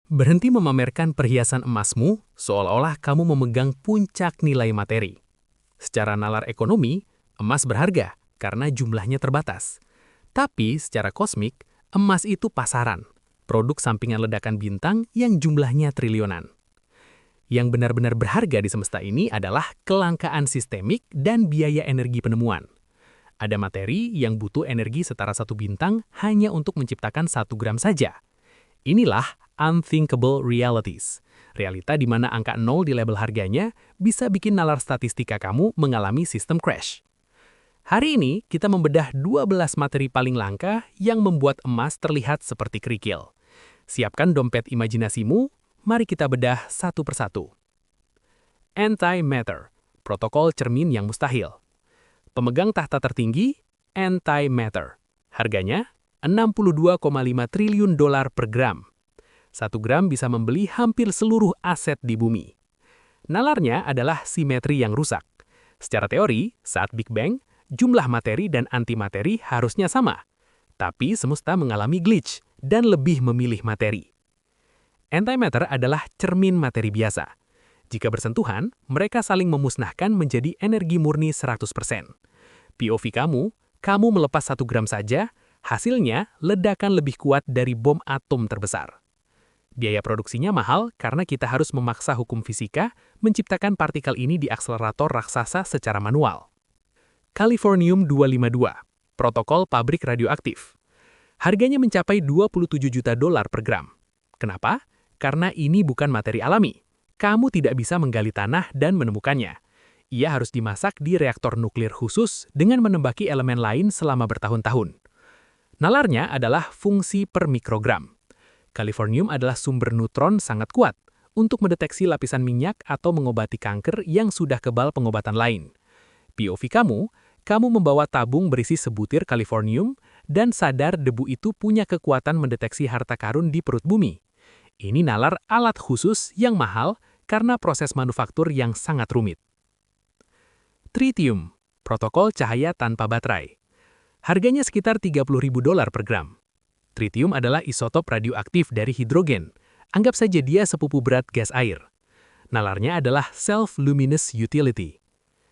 Berhenti memamerkan perhiasan emasmu seolah-olah kamu memegang puncak nilai materi. Secara nalar ekonomi, emas berharga karena jumlahnya terbatas. Tapi secara kosmik, emas itu pasaran, produk sampingan ledakan bintang yang jumlahnya triliunan. Yang benar-benar berharga di semesta ini adalah kelangkaan sistemik dan biaya energi penemuan. Ada materi yang butuh energi setara satu bintang hanya untuk menciptakan 1 gram saja. Inilah unthinkable realities. Realita di mana angka 0 di label harganya bisa bikin nalar statistika kamu mengalami sistem crash. Hari ini kita membedah 12 materi paling langka yang membuat emas terlihat seperti kerikil. Siapkan dompet imajinasimu, mari kita bedah satu persatu. Antimatter, protokol cermin yang mustahil. Pemegang tahta tertinggi, antimatter. Harganya $62,5 triliun per gram. 1 gram bisa membeli hampir seluruh aset di bumi. Nalarnya adalah simetri yang rusak. Secara teori, saat Big Bang, jumlah materi dan antimateri harusnya sama. Tapi semesta mengalami glitch dan lebih memilih materi. Antimatter adalah cermin materi biasa. Jika bersentuhan, mereka saling memusnahkan menjadi energi murni 100%. POV kamu melepas 1 gram saja, hasilnya ledakan lebih kuat dari bom atom terbesar. Biaya produksinya mahal karena kita harus memaksa hukum fisika menciptakan partikel ini di akselerator raksasa secara manual. Californium-252, protokol pabrik radioaktif. Harganya mencapai $27 juta per gram. Kenapa? Karena ini bukan materi alami. Kamu tidak bisa menggali tanah dan menemukannya. Ia harus dimasak di reaktor nuklir khusus dengan menembaki elemen lain selama bertahun-tahun. Nalarnya adalah fungsi per mikrogram. Californium adalah sumber neutron sangat kuat untuk mendeteksi lapisan minyak atau mengobati kanker yang sudah kebal pengobatan lain. POV kamu membawa tabung berisi sebutir Californium dan sadar debu itu punya kekuatan mendeteksi harta karun di perut bumi. Ini nalar alat khusus yang mahal karena proses manufaktur yang sangat rumit. Tritium, protokol cahaya tanpa baterai. Harganya sekitar $30.000 per gram. Tritium adalah isotop radioaktif dari hidrogen. Anggap saja dia sepupu berat gas air. Nalarnya adalah self-luminous utility.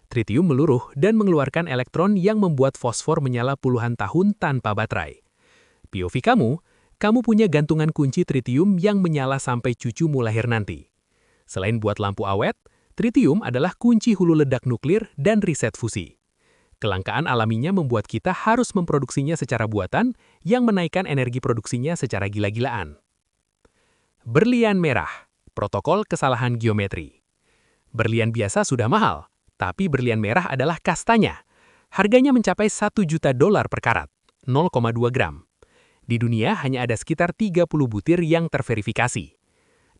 Tritium meluruh dan mengeluarkan elektron yang membuat fosfor menyala puluhan tahun tanpa baterai. POV kamu punya gantungan kunci tritium yang menyala sampai cucumu lahir nanti. Selain buat lampu awet, tritium adalah kunci hulu ledak nuklir dan riset fusi. Kelangkaan alaminya membuat kita harus memproduksinya secara buatan yang menaikkan energi produksinya secara gila-gilaan. Berlian merah, protokol kesalahan geometri. Berlian biasa sudah mahal, tapi berlian merah adalah kastanya. Harganya mencapai $1 juta per karat, 0,2 gram. Di dunia hanya ada sekitar 30 butir yang terverifikasi.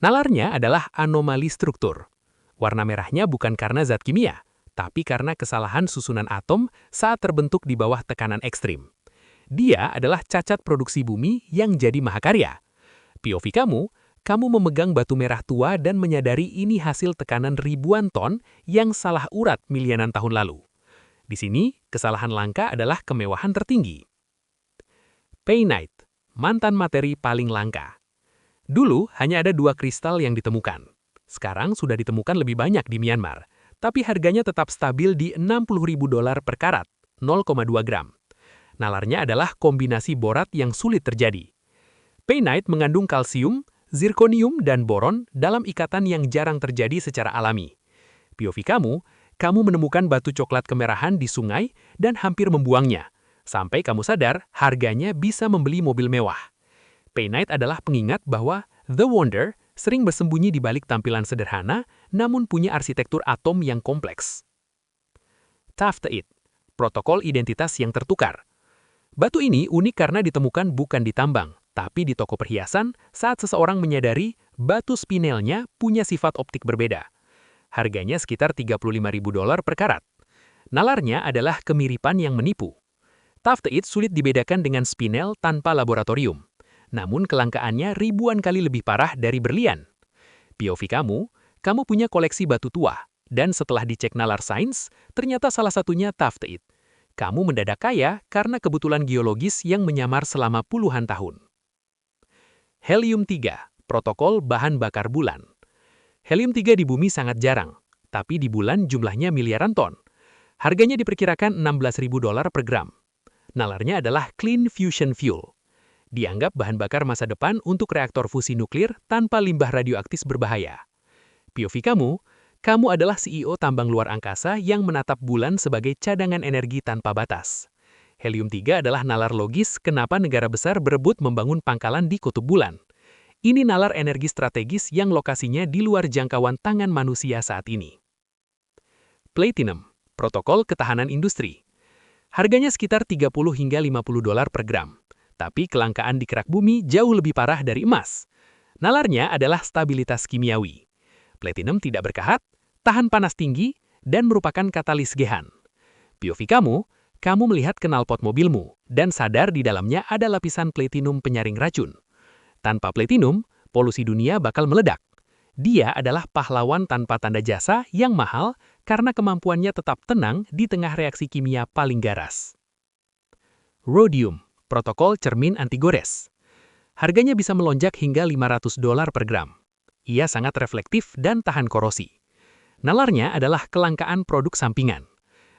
Nalarnya adalah anomali struktur. Warna merahnya bukan karena zat kimia, tapi karena kesalahan susunan atom saat terbentuk di bawah tekanan ekstrim. Dia adalah cacat produksi bumi yang jadi mahakarya. POV kamu memegang batu merah tua dan menyadari ini hasil tekanan ribuan ton yang salah urat milianan tahun lalu. Di sini, kesalahan langka adalah kemewahan tertinggi. Painite, mantan materi paling langka. Dulu hanya ada 2 kristal yang ditemukan. Sekarang sudah ditemukan lebih banyak di Myanmar, tapi harganya tetap stabil di $60.000 per karat, 0,2 gram. Nalarnya adalah kombinasi borat yang sulit terjadi. Painite mengandung kalsium, zirkonium, dan boron dalam ikatan yang jarang terjadi secara alami. POV kamu menemukan batu coklat kemerahan di sungai dan hampir membuangnya. Sampai kamu sadar, harganya bisa membeli mobil mewah. Painite adalah pengingat bahwa The Wonder sering bersembunyi di balik tampilan sederhana, namun punya arsitektur atom yang kompleks. Tafteit, protokol identitas yang tertukar. Batu ini unik karena ditemukan bukan di tambang, tapi di toko perhiasan saat seseorang menyadari batu spinelnya punya sifat optik berbeda. Harganya sekitar $35.000 per karat. Nalarnya adalah kemiripan yang menipu. Tafteit sulit dibedakan dengan spinel tanpa laboratorium. Namun kelangkaannya ribuan kali lebih parah dari berlian. POV kamu punya koleksi batu tua, dan setelah dicek nalar sains, ternyata salah satunya tafteit. Kamu mendadak kaya karena kebetulan geologis yang menyamar selama puluhan tahun. Helium-3, protokol bahan bakar bulan. Helium-3 di bumi sangat jarang, tapi di bulan jumlahnya miliaran ton. Harganya diperkirakan $16.000 per gram. Nalarnya adalah Clean Fusion Fuel. Dianggap bahan bakar masa depan untuk reaktor fusi nuklir tanpa limbah radioaktif berbahaya. POV kamu adalah CEO tambang luar angkasa yang menatap bulan sebagai cadangan energi tanpa batas. Helium-3 adalah nalar logis kenapa negara besar berebut membangun pangkalan di kutub bulan. Ini nalar energi strategis yang lokasinya di luar jangkauan tangan manusia saat ini. Platinum, protokol ketahanan industri. Harganya sekitar $30 hingga $50 per gram. Tapi kelangkaan di kerak bumi jauh lebih parah dari emas. Nalarnya adalah stabilitas kimiawi. Platinum tidak berkahat, tahan panas tinggi, dan merupakan katalis Gehan. POV kamu melihat knalpot mobilmu, dan sadar di dalamnya ada lapisan platinum penyaring racun. Tanpa platinum, polusi dunia bakal meledak. Dia adalah pahlawan tanpa tanda jasa yang mahal karena kemampuannya tetap tenang di tengah reaksi kimia paling garas. Rhodium, protokol cermin anti gores. Harganya bisa melonjak hingga $500 per gram. Ia sangat reflektif dan tahan korosi. Nalarnya adalah kelangkaan produk sampingan.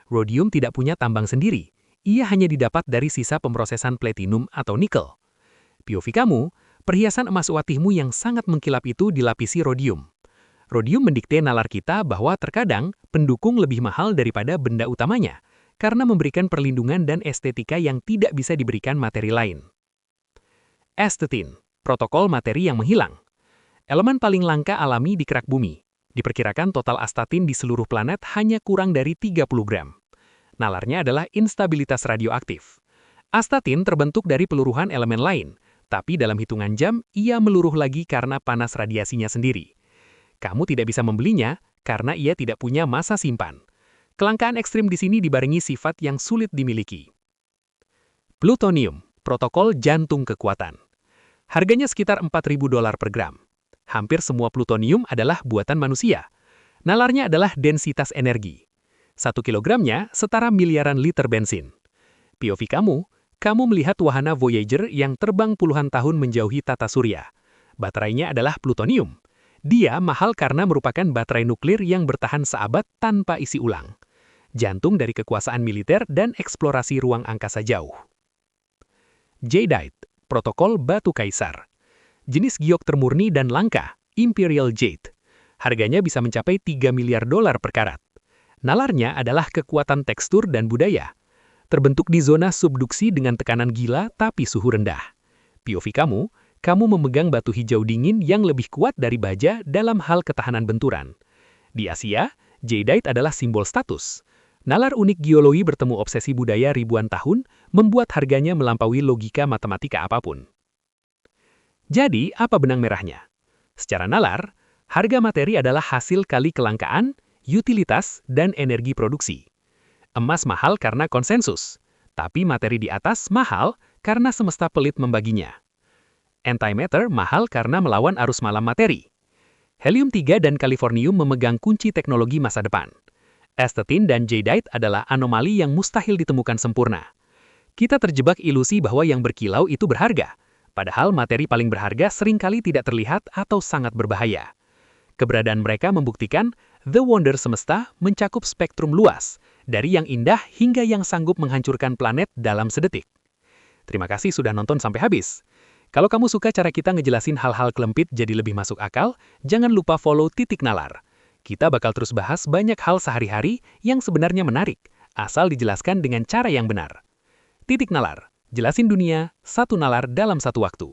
Rhodium tidak punya tambang sendiri. Ia hanya didapat dari sisa pemrosesan platinum atau nikel. POV perhiasan emas watihmu yang sangat mengkilap itu dilapisi rhodium. Rhodium mendikte nalar kita bahwa terkadang pendukung lebih mahal daripada benda utamanya, karena memberikan perlindungan dan estetika yang tidak bisa diberikan materi lain. Estetin, protokol materi yang menghilang. Elemen paling langka alami di kerak bumi. Diperkirakan total astatin di seluruh planet hanya kurang dari 30 gram. Nalarnya adalah instabilitas radioaktif. Astatin terbentuk dari peluruhan elemen lain, tapi dalam hitungan jam, ia meluruh lagi karena panas radiasinya sendiri. Kamu tidak bisa membelinya karena ia tidak punya masa simpan. Kelangkaan ekstrim di sini dibarengi sifat yang sulit dimiliki. Plutonium, protokol jantung kekuatan. Harganya sekitar $4.000 per gram. Hampir semua plutonium adalah buatan manusia. Nalarnya adalah densitas energi. 1 kilogramnya setara miliaran liter bensin. POV kamu melihat wahana Voyager yang terbang puluhan tahun menjauhi tata surya. Baterainya adalah plutonium. Dia mahal karena merupakan baterai nuklir yang bertahan seabad tanpa isi ulang. Jantung dari kekuasaan militer dan eksplorasi ruang angkasa jauh. Jadeite, protokol batu kaisar. Jenis giok termurni dan langka, Imperial Jade. Harganya bisa mencapai $3 miliar per karat. Nalarnya adalah kekuatan tekstur dan budaya. Terbentuk di zona subduksi dengan tekanan gila tapi suhu rendah. POV kamu memegang batu hijau dingin yang lebih kuat dari baja dalam hal ketahanan benturan. Di Asia, jadeite adalah simbol status. Nalar unik geologi bertemu obsesi budaya ribuan tahun membuat harganya melampaui logika matematika apapun. Jadi, apa benang merahnya? Secara nalar, harga materi adalah hasil kali kelangkaan, utilitas, dan energi produksi. Emas mahal karena konsensus, tapi materi di atas mahal karena semesta pelit membaginya. Antimatter mahal karena melawan arus malam materi. Helium-3 dan Californium memegang kunci teknologi masa depan. Estetin dan jadeite adalah anomali yang mustahil ditemukan sempurna. Kita terjebak ilusi bahwa yang berkilau itu berharga, padahal materi paling berharga seringkali tidak terlihat atau sangat berbahaya. Keberadaan mereka membuktikan The Wonder semesta mencakup spektrum luas, dari yang indah hingga yang sanggup menghancurkan planet dalam sedetik. Terima kasih sudah nonton sampai habis. Kalau kamu suka cara kita ngejelasin hal-hal kelempit jadi lebih masuk akal, jangan lupa follow Titik Nalar. Kita bakal terus bahas banyak hal sehari-hari yang sebenarnya menarik, asal dijelaskan dengan cara yang benar. Titik Nalar, jelasin dunia, satu nalar dalam satu waktu.